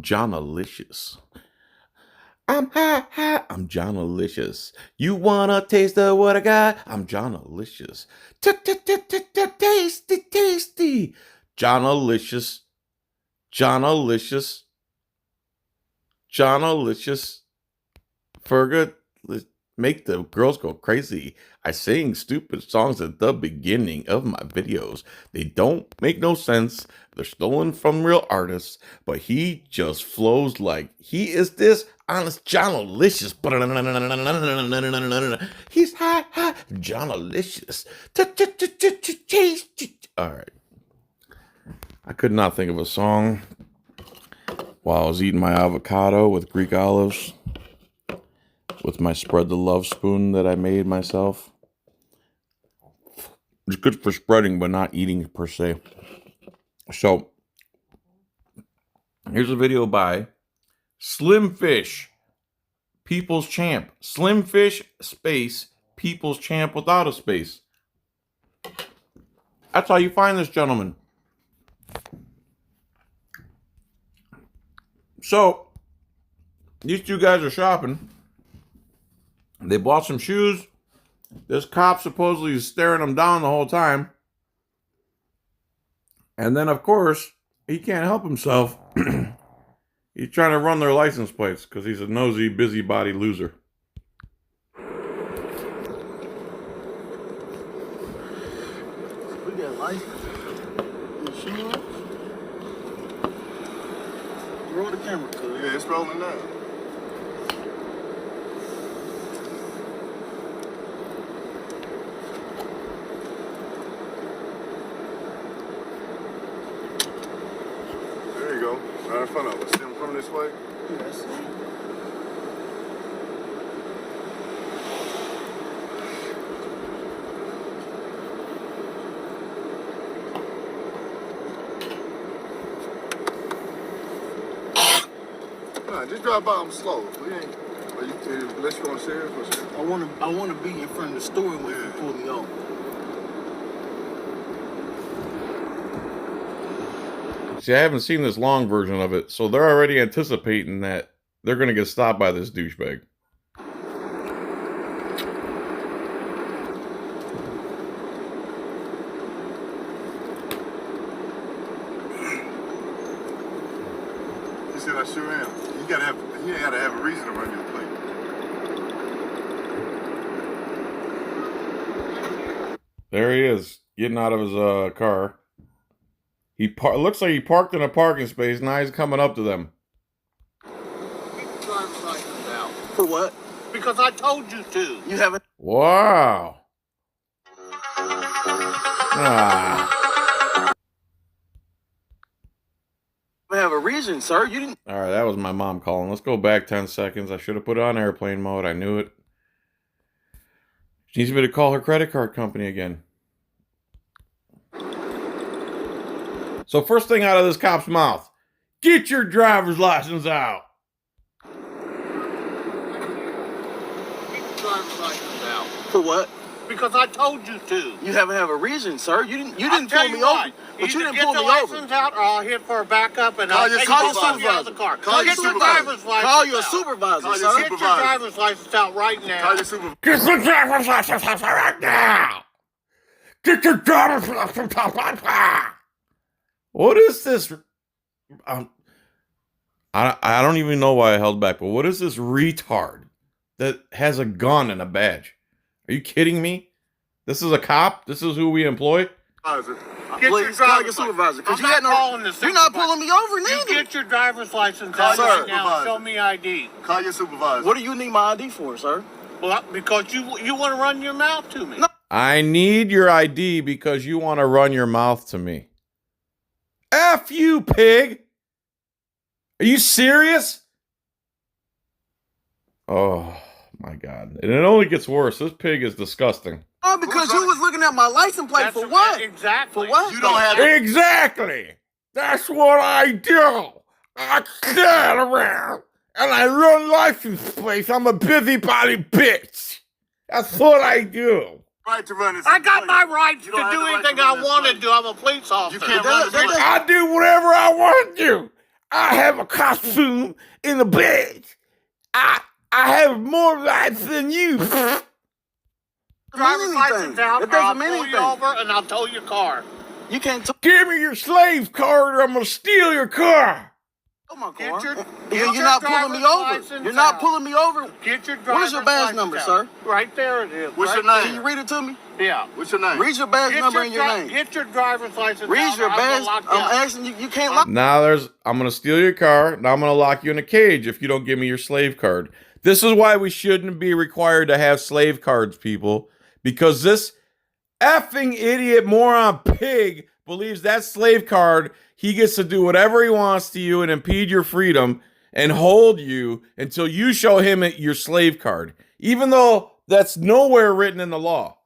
Johnalicious. I'm high, high. I'm Johnalicious. You wanna taste of what I got? I'm Johnalicious. Tasty, tasty. Johnalicious. Johnalicious. Johnalicious. Fergus, make the girls go crazy. I sing stupid songs at the beginning of my videos. They don't make no sense. They're stolen from real artists, but he just flows like he is this honest Johnalicious. He's high, high, Johnalicious. All right. I could not think of a song while I was eating my avocado with Greek olives, with my spread the love spoon that I made myself. It's good for spreading, but not eating per se. So, here's a video by Slim Fish, People's Champ. Slim Fish space, People's Champ without a space. That's how you find this gentleman. So, these two guys are shopping. They bought some shoes. This cop supposedly is staring them down the whole time. And then, of course, he can't help himself. He's trying to run their license plates because he's a nosy, busybody loser. We got license. Insurance. Roll the camera, cuz. Yeah, it's rolling now. There you go. Right in front of us. See him coming this way? Yeah, I see. Nah, just drive by him slow. We ain't. Unless you want to share it. I wanna be in front of the store when you pull me over. See, I haven't seen this long version of it, so they're already anticipating that they're going to get stopped by this douchebag. He said, I sure am. He ain't gotta have a reason to run your plate. There he is, getting out of his car. Looks like he parked in a parking space. Now he's coming up to them. Get your driver's license out. For what? Because I told you to. You haven't. Wow. Ah. I have a reason, sir. You didn't. All right, that was my mom calling. Let's go back 10 seconds. I should have put it on airplane mode. I knew it. She needs me to call her credit card company again. So first thing out of this cop's mouth, get your driver's license out. Get your driver's license out. For what? Because I told you to. You haven't have a reason, sir. You didn't I'll pull tell me you what, over. But you either didn't pull me Get the over. license out, or I'll hit for a backup and Call I'll your take supervisor. you out of the car. Call your Get your supervisor. driver's license Call your out. supervisor, Call your sir. Get your supervisor. driver's license out right now. Call your supervisor. Get your driver's license out right now. Get your driver's license out right now. What is this? I don't even know why I held back, but what is this retard that has a gun and a badge? Are you kidding me? This is a cop? This is who we employ? Get Please call your supervisor. Because I'm not calling the you're not supervisor. pulling me over You neither. get your driver's license Call out your right now and supervisor. show me ID. Call your supervisor. What do you need my ID for, sir? Well, because you want to run your mouth to me. No. I need your ID because you want to run your mouth to me. F you, pig! Are you serious? Oh, my God. And it only gets worse. This pig is disgusting. Oh, because you was looking at my license plate for what? Exactly. For what? You don't have Exactly! That's what I do! I stand around and I run license plates. I'm a busybody bitch. That's what I do. Right to run this. I got my rights to You don't do have the right anything to run I this want to place. do. I'm a police officer. You can't That- run that- this. I do whatever I want to do. I have a costume in the bed. I have more rights than you. Driver's anything. license out, It or I'll doesn't mean pull you anything. over and I'll tow your car. You can't Give me your slave card or I'm going to steal your car. tow my Get car. your- You're get your not pulling me driver's over. license You're not out. pulling me over. Get your What driver's is your badge license number, out. sir? Right there it is. What's right your name? Can you read it to me? there. Yeah. What's your name? Read your badge Get number your and your name. Get your driver's license Read out, your or I'm gonna badge. lock you I'm up. asking you. You can't lock. Now I'm going to steal your car. Now I'm going to lock you in a cage if you don't give me your slave card. This is why we shouldn't be required to have slave cards, people. Because this effing idiot moron pig believes that slave card, he gets to do whatever he wants to you and impede your freedom and hold you until you show him your slave card. Even though that's nowhere written in the law.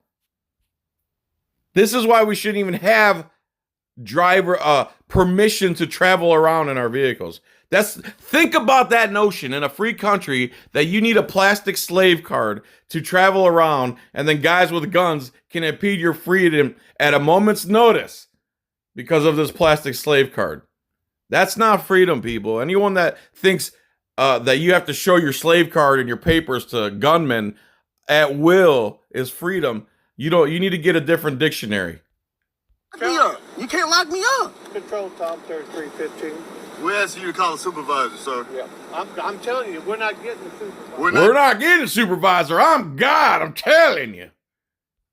This is why we shouldn't even have driver permission to travel around in our vehicles. Think about that notion in a free country that you need a plastic slave card to travel around, and then guys with guns can impede your freedom at a moment's notice because of this plastic slave card. That's not freedom, people. Anyone that thinks that you have to show your slave card and your papers to gunmen at will is freedom. You need to get a different dictionary. Lock me up. You can't lock me up. Control Tom 3315. We're asking you to call a supervisor, sir. Yeah. I'm telling you, we're not getting the supervisor. We're not getting a supervisor. I'm God. I'm telling you.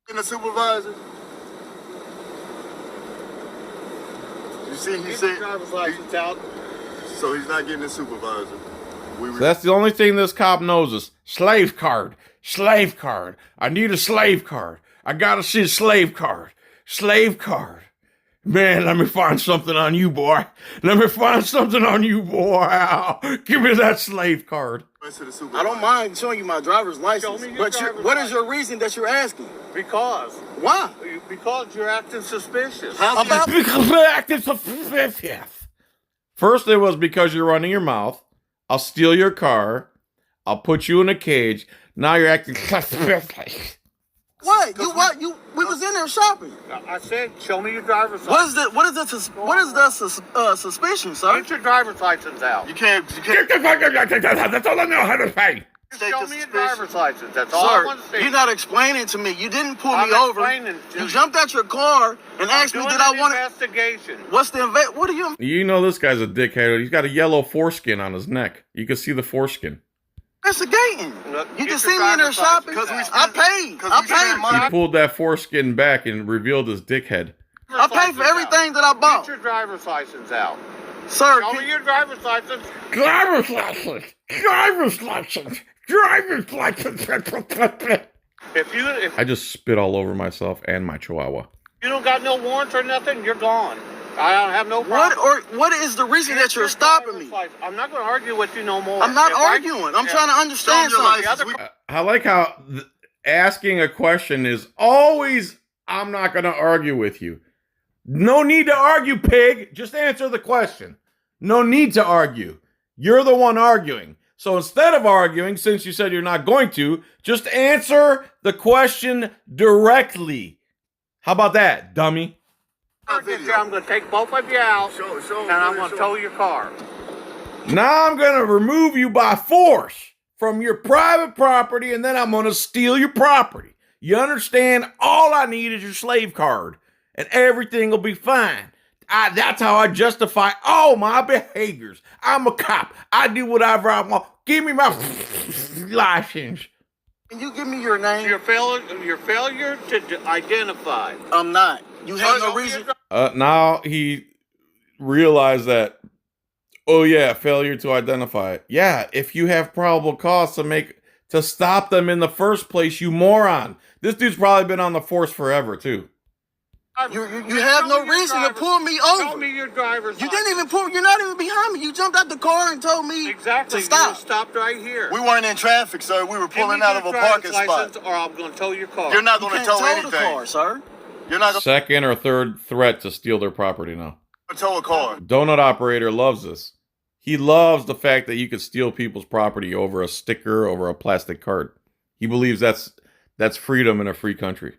getting a supervisor. You see, he Get said. your driver's license out. So he's not getting a supervisor. So that's the only thing this cop knows is slave card. Slave card. I need a slave card. I gotta see a slave card. Slave card. Man, let me find something on you, boy. Let me find something on you, boy. Ow. Give me that slave card. I don't mind showing you my driver's license, me your but driver's what is your reason that you're asking? Because Why? you're acting suspicious. About First, it was because you're running your mouth. I'll steal your car. I'll put you in a cage. Now you're acting suspicious. what? We was in there shopping. I said, show me your driver's license. What is the suspicion, sir? Get your driver's license out. You can't. That's all I know how to say. Show me your driver's license. That's all I want to Sir, see. you're not explaining to me. You didn't pull I'm me over. explaining to You you. jumped out your car and asked me, Doing did I an want to... investigation. What's the... What are you... You know this guy's a dickhead. He's got a yellow foreskin on his neck. You can see the foreskin. Investigating. Look, You get just your see me in there driver's shopping. license I out. paid. I He pulled that foreskin back and revealed his dickhead. I paid for everything that I Get bought. your driver's license out. Sir, Show me your driver's license. Driver's license. Driver's license. Driver's license. If I just spit all over myself and my chihuahua. you don't got no warrants or nothing, you're gone. I don't have no problem. what is the reason that you're stopping me? I'm not going to argue with you no more. I'm not If I- arguing. I'm if- trying to understand Show 'em your something. license. I like how asking a question is always, I'm not going to argue with you. No need to argue, pig. Just answer the question. No need to argue. You're the one arguing. So instead of arguing, since you said you're not going to, just answer the question directly. How about that, dummy? I'm going to take both of you out, Show and I'm going to tow your car. Now I'm going to remove you by force from your private property, and then I'm going to steal your property. You understand? All I need is your slave card, and everything will be fine. That's how I justify all my behaviors. I'm a cop. I do whatever I want. Give me my license. Can you give me your name? Your failure to identify. I'm not. You have Show no me reason. your Now he realized that, oh yeah, failure to identify. Yeah, if you have probable cause to stop them in the first place, you moron. This dude's probably been on the force forever too. You have no reason to pull me Show over. me your driver's You license. didn't even pull. You're not even behind me. You jumped out the car and told me Exactly. to stop. You stopped right here. We weren't in traffic, sir. We were Give me pulling out your of a driver's parking license, spot. or I'm going to tow your car. You're not You going to can't tow tow anything. the car, sir. You're not going Second or third threat to steal their property now. to tow a car. Donut operator loves this. He loves the fact that you could steal people's property over a sticker, over a plastic card. He believes that's freedom in a free country.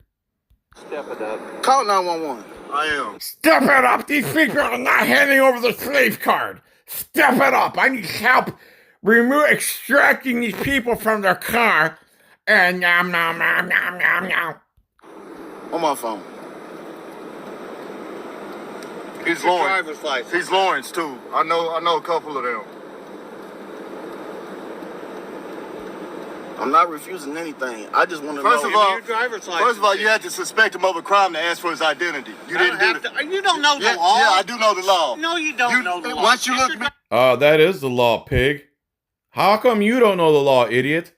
Step it up. Call 911. I am. Step it up! These people are not handing over the slave card. Step it up! I need help extracting these people from their car. And nom nom nom nom nom nom. On my phone. He's Your Lawrence. driver's license. He's Lawrence too. I know a couple of them. I'm not refusing anything. I just want to First know. of all, Your driver's license. First of all, you had to suspect him of a crime to ask for his identity. You didn't do that. You don't know the Yeah, law. yeah, I do know the law. No, you don't know the law. Once you Get look your me, That is the law, pig. How come you don't know the law, idiot?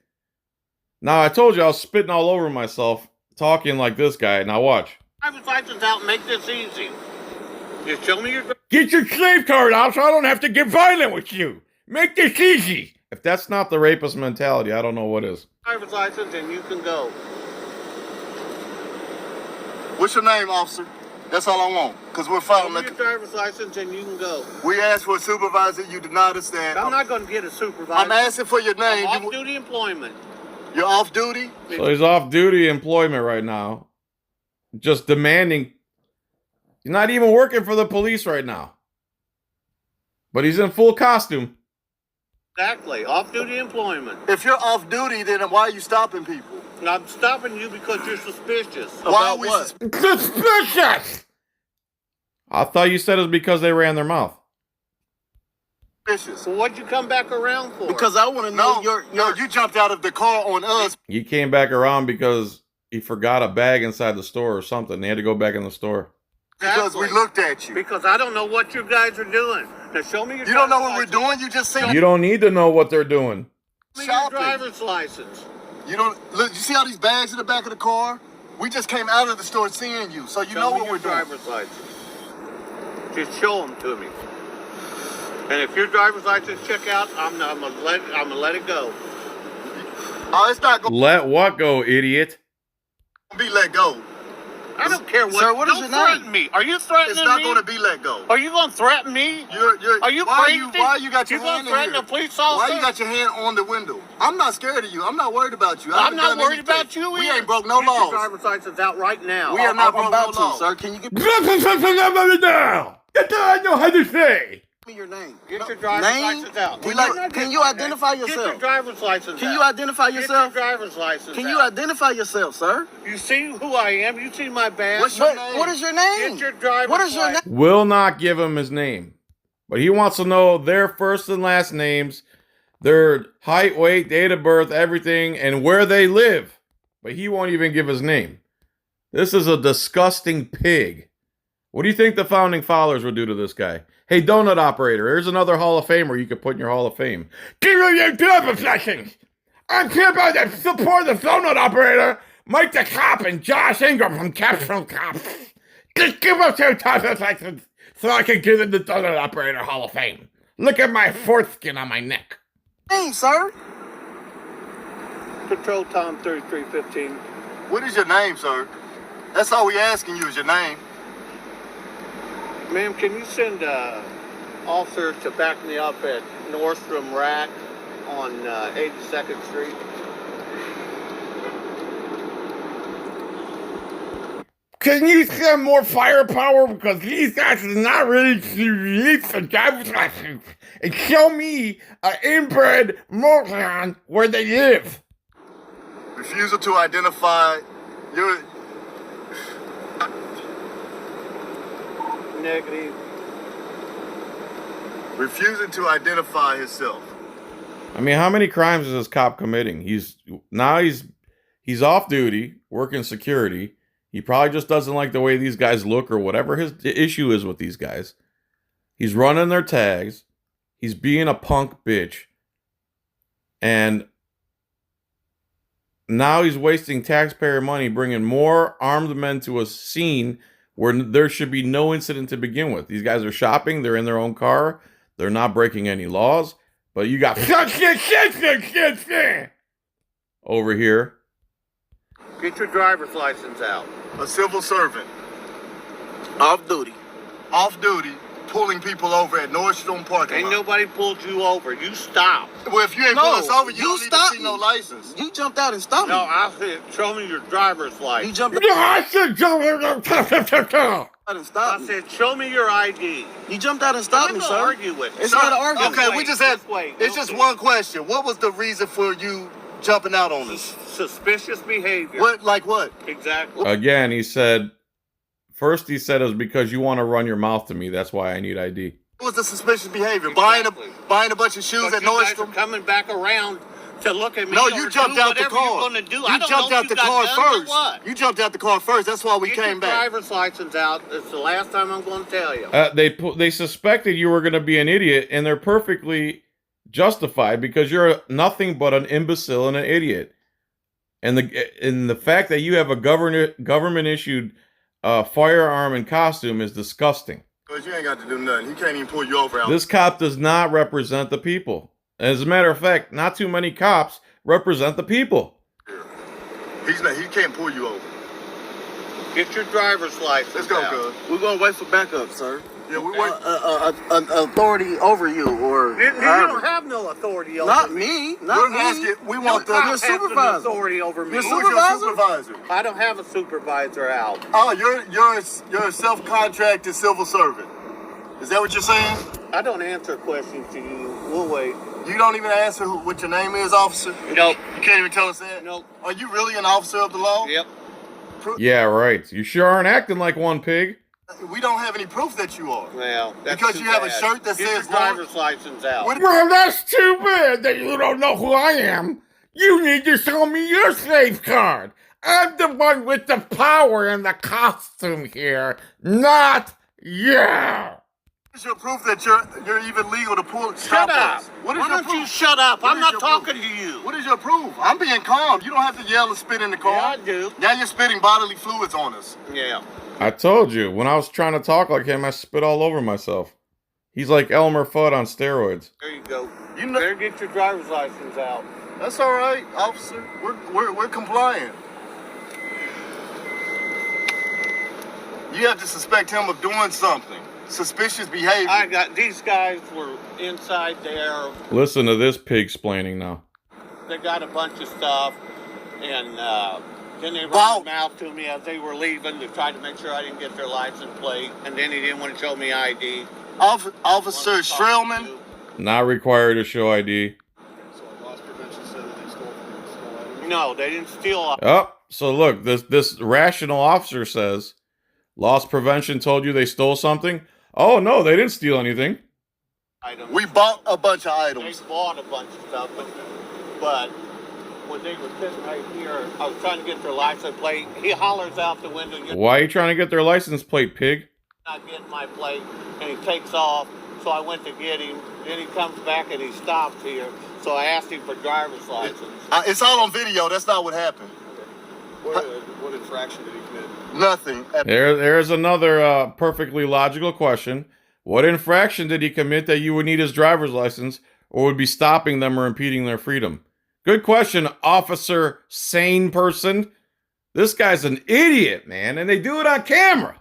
Now, I told you I was spitting all over myself, talking like this guy. Now watch. driver's license out and make this easy. Just show me your Get your slave card out so I don't have to get violent with you. Make this easy. If that's not the rapist mentality, I don't know what is. driver's license and you can go. what's your name, officer? That's all I want. Because we're Show me following. your driver's license and you can go. We asked for a supervisor. You denied us that. I'm not going to get a supervisor. I'm asking for your name. Off-duty employment. You're off duty? So he's off duty employment right now. Just demanding. He's not even working for the police right now. But he's in full costume. Exactly. Off-duty employment. If you're off duty, then why are you stopping people? And I'm stopping you because you're suspicious. Why are About we what? Suspicious! I thought you said it was because they ran their mouth. suspicious? So what'd you come back around for? Because I want to know No, you jumped out of the car on us. He came back around because he forgot a bag inside the store or something. They had to go back in the store. Because we looked at you. Because I don't know what you guys are doing. Now show me your You don't know driver's what we're license. doing? You just said You don't need to know what they're doing. Show me your shopping. driver's license. You don't look. You see all these bags in the back of the car? We just came out of the store seeing you, so you know Show me what your we're doing. driver's license. Just show them to me. And if your driver's license check out, I'm gonna let it go. Oh, it's not gonna Let what go, idiot? be let go. I don't care what. Sir, what is don't your name? threaten me. Are you threatening It's not me? going to be let go. Are you going to threaten me? You're. Are you why crazy? Why you got your You gonna hand in threaten here? a police officer? Why you got your hand on the window? I'm not scared of you. I'm not worried about you. I I'm haven't not done worried anything. about you We either. ain't broke no Get your laws. driver's license out right now. We have not I'm broke about no to, laws. sir. Can you give Now! That's all I know how to say. me your name? Get your driver's Name? license out. Can Well, you- you're not can getting you my identify name. Get yourself? your driver's license Can out. you identify Get yourself? your driver's license Can out. you identify yourself, sir? You see who I am? You see my badge? What's your What, name? what is your name? Get your driver's What is your name? license. Will not give him his name. But he wants to know their first and last names, their height, weight, date of birth, everything, and where they live. But he won't even give his name. This is a disgusting pig. What do you think the founding fathers would do to this guy? Hey, donut operator, here's another Hall of Famer you could put in your Hall of Fame. Give me your driver's license. I'm here by the support of the donut operator, Mike the Cop, and Josh Ingram from Capstone Cops. Just give us your driver's license so I can get in the donut operator Hall of Fame. Look at my foreskin on my neck. Name, sir? Control Tom 3315. What is your name, sir? That's all we asking you is your name. Ma'am, can you send officers to back me up at Nordstrom Rack on 82nd Street? Can you send more firepower? Because these guys are not really release the driver's license and show me an inbred moron where they live. Refusal to identify your. Negative. Refusing to identify himself. I mean, how many crimes is this cop committing? He's off duty, working security. He probably just doesn't like the way these guys look or whatever his issue is with these guys. He's running their tags. He's being a punk bitch. And now he's wasting taxpayer money bringing more armed men to a scene where there should be no incident to begin with. These guys are shopping. They're in their own car. They're not breaking any laws. But you got over here. Get your driver's license out. A civil servant. Off duty. Off duty. pulling people over at Nordstrom parking Ain't lot. nobody pulled you over. You stopped. Well, if you ain't No, pull us over, you you don't need to stopped see no me. license. You jumped out and stopped No, me. I said, show me your driver's You license. jumped out I should jump. and stopped I me. said, show me your ID. You jumped out and I'm stopped not me, gonna sir. argue with you. It's not an argument. Okay, wait, we just had. just wait. It's just Okay. one question. What was the reason for you jumping out on us? Suspicious behavior. What? Like what? Exactly. Again, he said, first he said it was because you want to run your mouth to me. That's why I need ID. What was the suspicious behavior? Exactly. Buying a bunch of shoes But at you guys are Nordstrom? coming back around to look at me. No, or you do jumped out the whatever car. You're gonna do. You I don't jumped know out if the you got car guns or first. what. You jumped out the car first. That's why we Get came your back. driver's license out. It's the last time I'm going to tell you. They suspected you were going to be an idiot, and they're perfectly justified because you're nothing but an imbecile and an idiot. And the fact that you have a government issued firearm and costume is disgusting. Because you ain't got to do nothing. He can't even pull you over out. This cop does not represent the people. As a matter of fact, not too many cops represent the people. He can't pull you over. Get your driver's license Let's go, out. cuz. We're gonna wait for backup, sir. Yeah, we wait. Authority over you, or You don't have no authority over not me. me, not We're me. asking. We want the. You're You're a supervisor. authority over me. You're Who's your supervisor? supervisor? I don't have a supervisor out. Oh, you're a self-contracted civil servant. Is that what you're saying? I don't answer questions to you. We'll wait. You don't even answer what your name is, officer? Nope. You can't even tell us that? Nope. Are you really an officer of the law? Yep. Yeah, right. You sure aren't acting like one, pig. We don't have any proof that you are. Well, that's Because too you have a bad. shirt that Get says your driver's license out. What- Well, that's too bad that you don't know who I am. You need to show me your safe card. I'm the one with the power and the costume here, not you. What is your proof that you're even legal to pull? Shut up. What is Why your don't proof? you shut up? What I'm is not your talking proof? to you. What is your proof? I'm being calm. You don't have to yell and spit in the car. Yeah, I do. Now you're spitting bodily fluids on us. Yeah. I told you, when I was trying to talk like him, I spit all over myself. He's like Elmer Fudd on steroids. There you go. You know- Better get your driver's license out. That's all right, officer. We're compliant. You have to suspect him of doing something. Suspicious behavior. These guys were inside there. Listen to this pig splaining now. They got a bunch of stuff, and then they Wow. ran their mouth to me as they were leaving to try to make sure I didn't get their license plate. And then he didn't want to show me ID. Officer Wanted to talk Strelman. to you. Not required to show ID. No, they didn't steal. Oh, so look, this rational officer says, loss prevention told you they stole something? Oh, no, they didn't steal anything. Items. We bought a bunch of They items. bought a bunch of stuff, but when they were sitting right here, I was trying to get their license plate. He hollers out the window, "You're Why are you trying to get their license plate, pig? not getting my plate," and he takes off. So I went to get him. Then he comes back and he stops here. So I asked him for driver's license. It's all on video. That's not what happened. What infraction did he commit? Nothing. There's another perfectly logical question. What infraction did he commit that you would need his driver's license or would be stopping them or impeding their freedom? Good question, officer, sane person. This guy's an idiot, man, and they do it on camera.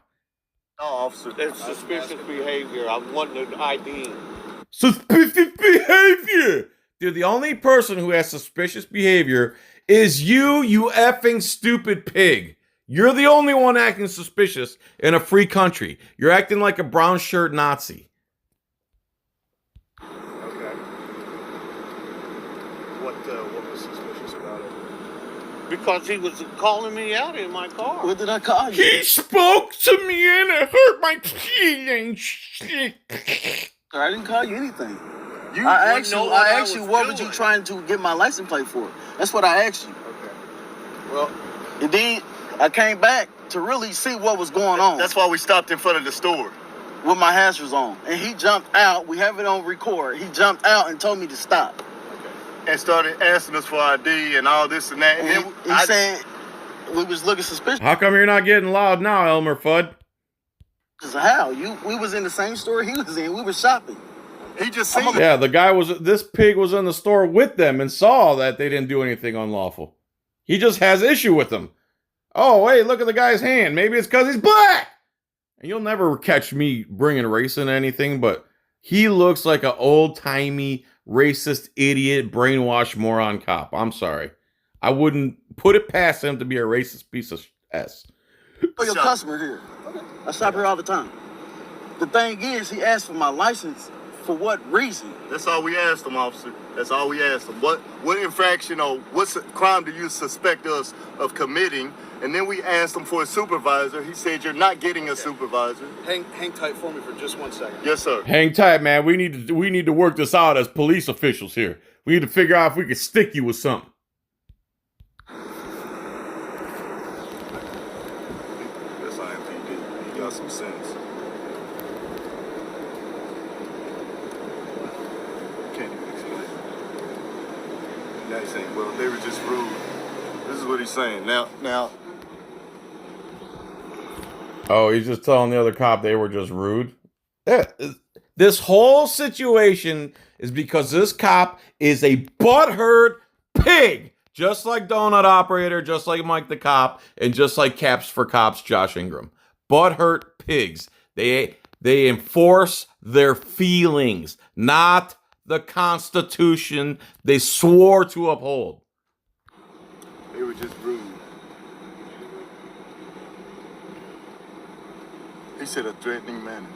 No, officer. It's suspicious behavior. I'm wanting an ID. Suspicious behavior! Dude, the only person who has suspicious behavior is you effing stupid pig. You're the only one acting suspicious in a free country. You're acting like a brown shirt Nazi. Okay. What was suspicious about it? Because he was calling me out in my car. What did I call you? He spoke to me and it hurt my feelings. I didn't call you anything. You I wouldn't asked know you, what I I asked you, was what were you doing. trying to get my license plate for? That's what I asked you. Okay. Well, And then I came back to really see what was going on That's why we stopped in front of the store. with my hazards on. And he jumped out. We have it on record. He jumped out and told me to stop. And started asking us for ID and all this and that. And And then he said we was looking suspicious. How come you're not getting loud now, Elmer Fudd? How? We was in the same store he was in. We were shopping. he just seen it. Yeah, this pig was in the store with them and saw that they didn't do anything unlawful. He just has issue with them. Oh, hey, look at the guy's hand. Maybe it's because he's black. And you'll never catch me bringing race into anything, but he looks like an old-timey, racist, idiot, brainwashed moron cop. I'm sorry. I wouldn't put it past him to be a racist piece of S. For your customer here. Okay. I shop here all the time. The thing is, he asked for my license. For what reason? That's all we asked him, officer. That's all we asked him. What infraction or what crime do you suspect us of committing? And then we asked him for a supervisor. He said, you're not getting a supervisor. Hang tight for me for just 1 second. Yes, sir. Hang tight, man. We need to work this out as police officials here. We need to figure out if we can stick you with something. That's IMPD. He got some sense. Can't even explain. Now he's saying, well, they were just rude. This is what he's saying. Now. Oh, he's just telling the other cop they were just rude. Yeah, this whole situation is because this cop is a butthurt pig. Just like Donut Operator, just like Mike the Cop, and just like Caps for Cops, Josh Ingram. Butthurt pigs. They enforce their feelings, not the Constitution they swore to uphold. They were just rude. He said a threatening manner.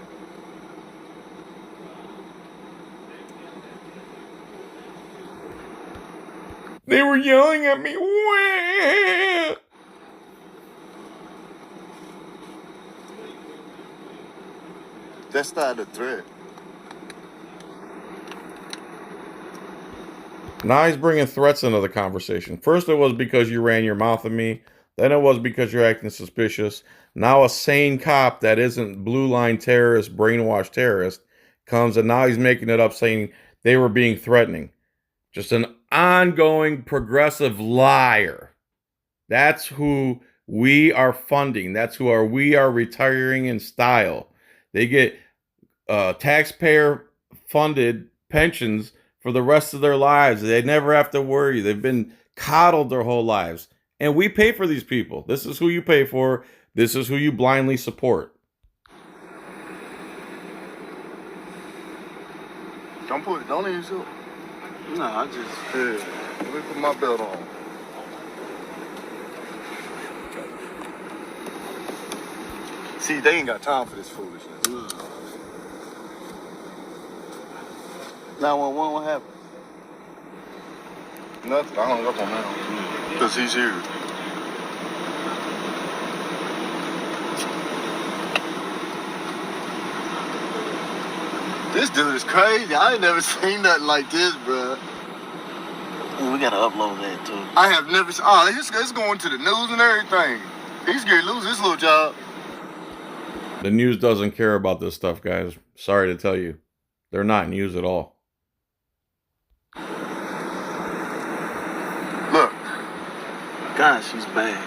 They were yelling at me. Wah! That's not a threat. Now he's bringing threats into the conversation. First it was because you ran your mouth at me. Then it was because you're acting suspicious. Now a sane cop that isn't blue line terrorist, brainwashed terrorist, comes and now he's making it up saying they were being threatening. Just an ongoing progressive liar. That's who we are funding. That's who we are retiring in style. They get taxpayer funded pensions for the rest of their lives. They never have to worry. They've been coddled their whole lives. And we pay for these people. This is who you pay for. This is who you blindly support. Don't use it. No, I just... Let me put my belt on. See, they ain't got time for this foolishness. 911, what happened? Nothing. I hung up on him. Because he's here. This dude is crazy. I ain't never seen nothing like this, bro. We gotta upload that too. I have never seen. Oh, it's going to the news and everything. He's going to lose his little job. The news doesn't care about this stuff, guys. Sorry to tell you. They're not news at all. Look. God, she's bad.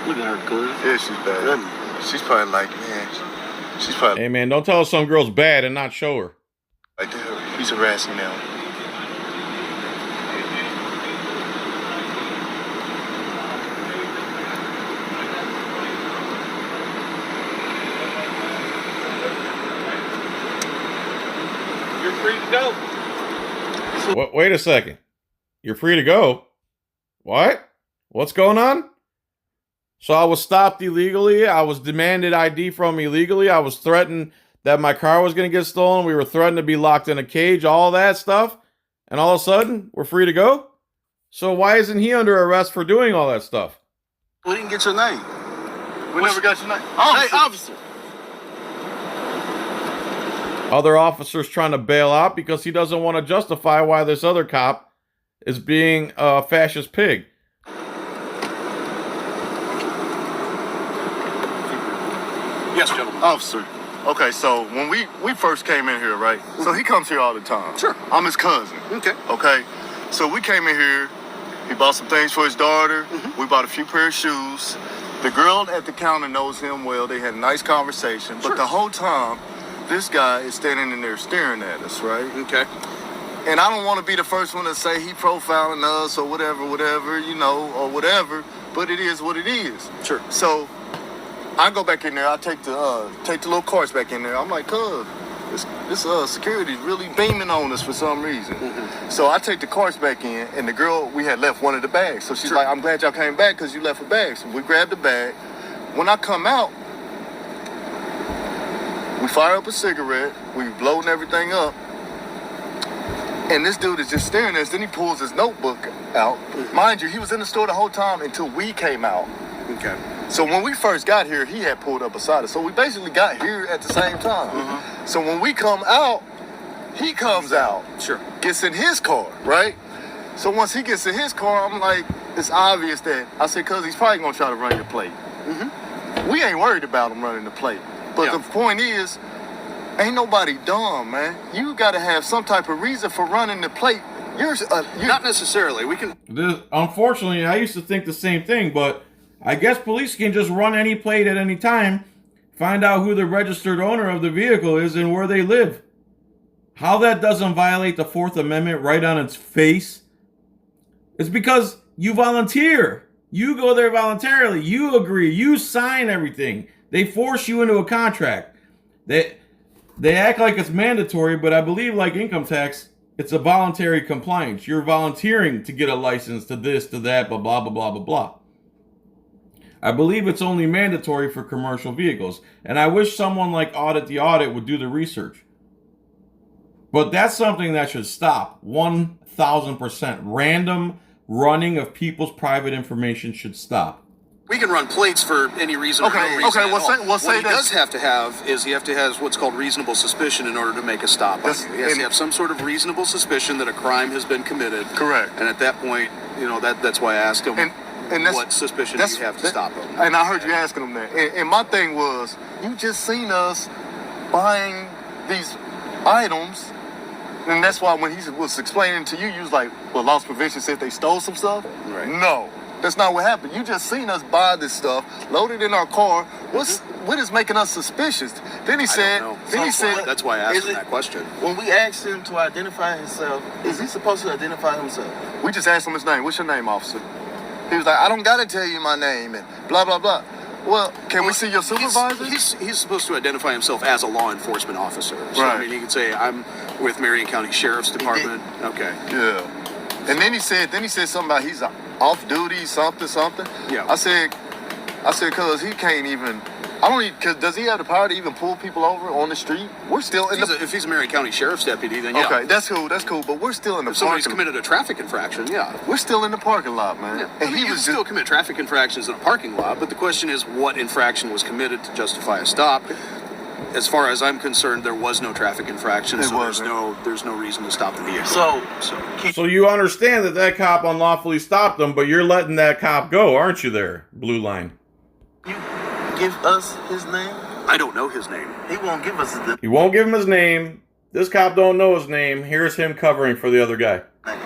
Look at her, good. Yeah, she's bad. Goodness. She's probably like, man. She's probably Hey, man, don't tell us some girl's bad and not show her. like, dude, he's harassing them. You're free to go. Wait a second. You're free to go. What? What's going on? So I was stopped illegally. I was demanded ID from illegally. I was threatened that my car was going to get stolen. We were threatened to be locked in a cage, all that stuff. And all of a sudden, we're free to go? So why isn't he under arrest for doing all that stuff? We didn't get your name. We never got your name. Hey, officer. Other officers trying to bail out because he doesn't want to justify why this other cop is being a fascist pig. Yes, gentlemen. Officer. Okay, so when we first came in here, right? So he comes here all the time. Sure. I'm his cousin. Okay. Okay. So we came in here. He bought some things for his daughter. We bought a few pair of shoes. The girl at the counter knows him well. They had a nice conversation. But Sure. the whole time, this guy is standing in there staring at us, right? Okay. And I don't want to be the first one to say he profiling us or whatever, you know, or whatever. But it is what it is. Sure. So I go back in there. I take the little carts back in there. I'm like, cuz, this security is really beaming on us for some reason. So I take the carts back in, and the girl, we had left one of the bags. So she's like, I'm glad y'all came back because you left a bag. So we grabbed the bag. When I come out, we fire up a cigarette. We loading everything up. And this dude is just staring at us. Then he pulls his notebook out. Mind you, he was in the store the whole time until we came out. Okay. So when we first got here, he had pulled up beside us. So we basically got here at the same time. So when we come out, he comes out. Sure. Gets in his car, right? So once he gets in his car, I'm like, it's obvious that, I said, cuz he's probably gonna try to run your plate. We ain't worried about him running the plate. But the point is, ain't nobody dumb, man. You gotta have some type of reason for running the plate. You're Not necessarily. We can. Unfortunately, I used to think the same thing, but I guess police can just run any plate at any time, find out who the registered owner of the vehicle is and where they live. How that doesn't violate the Fourth Amendment right on its face is because you volunteer. You go there voluntarily. You agree. You sign everything. They force you into a contract. They act like it's mandatory, but I believe like income tax, it's a voluntary compliance. You're volunteering to get a license to this, to that, blah, blah, blah, blah, blah, blah. I believe it's only mandatory for commercial vehicles. And I wish someone like Audit the Audit would do the research. But that's something that should stop. 1,000%. Random running of people's private information should stop. We can run plates for any reason or no reason. Okay, at we'll all. say What he that- does have to have is he have to have what's called reasonable suspicion in order to make a stop on you. He has to have some sort of reasonable suspicion that a crime has been committed. Correct. And at that point, that's why I asked him And that's, what suspicion do you have to stop him. And I heard you asking him that. And my thing was, you just seen us buying these items. And that's why when he was explaining to you, you was like, well, loss prevention said they stole some stuff? Right. No, that's not what happened. You just seen us buy this stuff, load it in our car. What is making us suspicious? Then he said, That's why I asked him that question. When we asked him to identify himself, is he supposed to identify himself? we just asked him his name. What's your name, officer? He was like, I don't gotta tell you my name and blah, blah, blah. Well, can we see your supervisor? He's supposed to identify himself as a law enforcement officer. So, Right. I mean, he could say, I'm with Marion County Sheriff's Department. Okay. Yeah. And then he said something about he's off duty, something. Yeah. I said, cuz he can't even, cause does he have the power to even pull people over on the street? We're still in If he's a Marion County Sheriff's deputy, then yeah. Okay, that's cool, but we're still in the If somebody's parking committed a traffic infraction, yeah. We're still in the parking lot, man. Yeah. And I mean, you can still commit traffic infractions in a parking lot, but the question is what infraction was committed to justify a stop. As far as I'm concerned, there was no traffic infraction, so there's no reason to stop the vehicle. So you understand that cop unlawfully stopped them, but you're letting that cop go, aren't you there, Blue Line? You give us his name? I don't know his name. He won't give us the You won't give him his name. This cop don't know his name. Here's him covering for the other guy. name.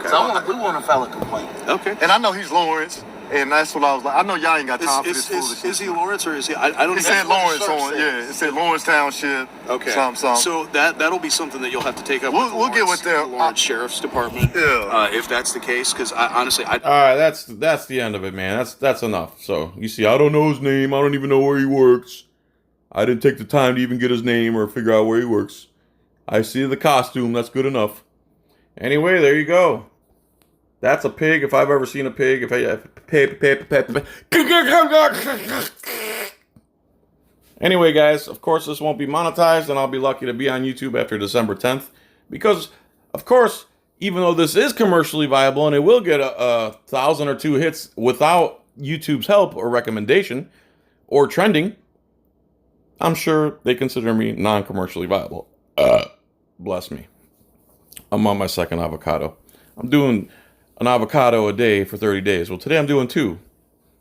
So we want to file a complaint. Okay. And I know he's Lawrence, and that's what I was like. I know y'all ain't got time for this foolishness. Is he Lawrence or is he? I don't. It said Lawrence search on, says. yeah. It said Lawrence Township. Okay. Something. So that'll be something that you'll have to take up. We'll with get with the them. Lawrence Sheriff's Department. Yeah. If that's the case, because honestly, I. All right, that's the end of it, man. That's enough. So you see, I don't know his name. I don't even know where he works. I didn't take the time to even get his name or figure out where he works. I see the costume. That's good enough. Anyway, there you go. That's a pig if I've ever seen a pig. Anyway, guys, of course this won't be monetized, and I'll be lucky to be on YouTube after December 10th. Because, of course, even though this is commercially viable and it will get a 1,000 or 2 hits without YouTube's help or recommendation or trending, I'm sure they consider me non-commercially viable. Bless me. I'm on my second avocado. I'm doing an avocado a day for 30 days. Well, today I'm doing 2.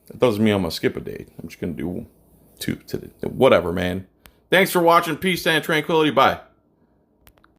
That doesn't mean I'm going to skip a day. I'm just going to do 2 today. Whatever, man. Thanks for watching. Peace and tranquility. Bye.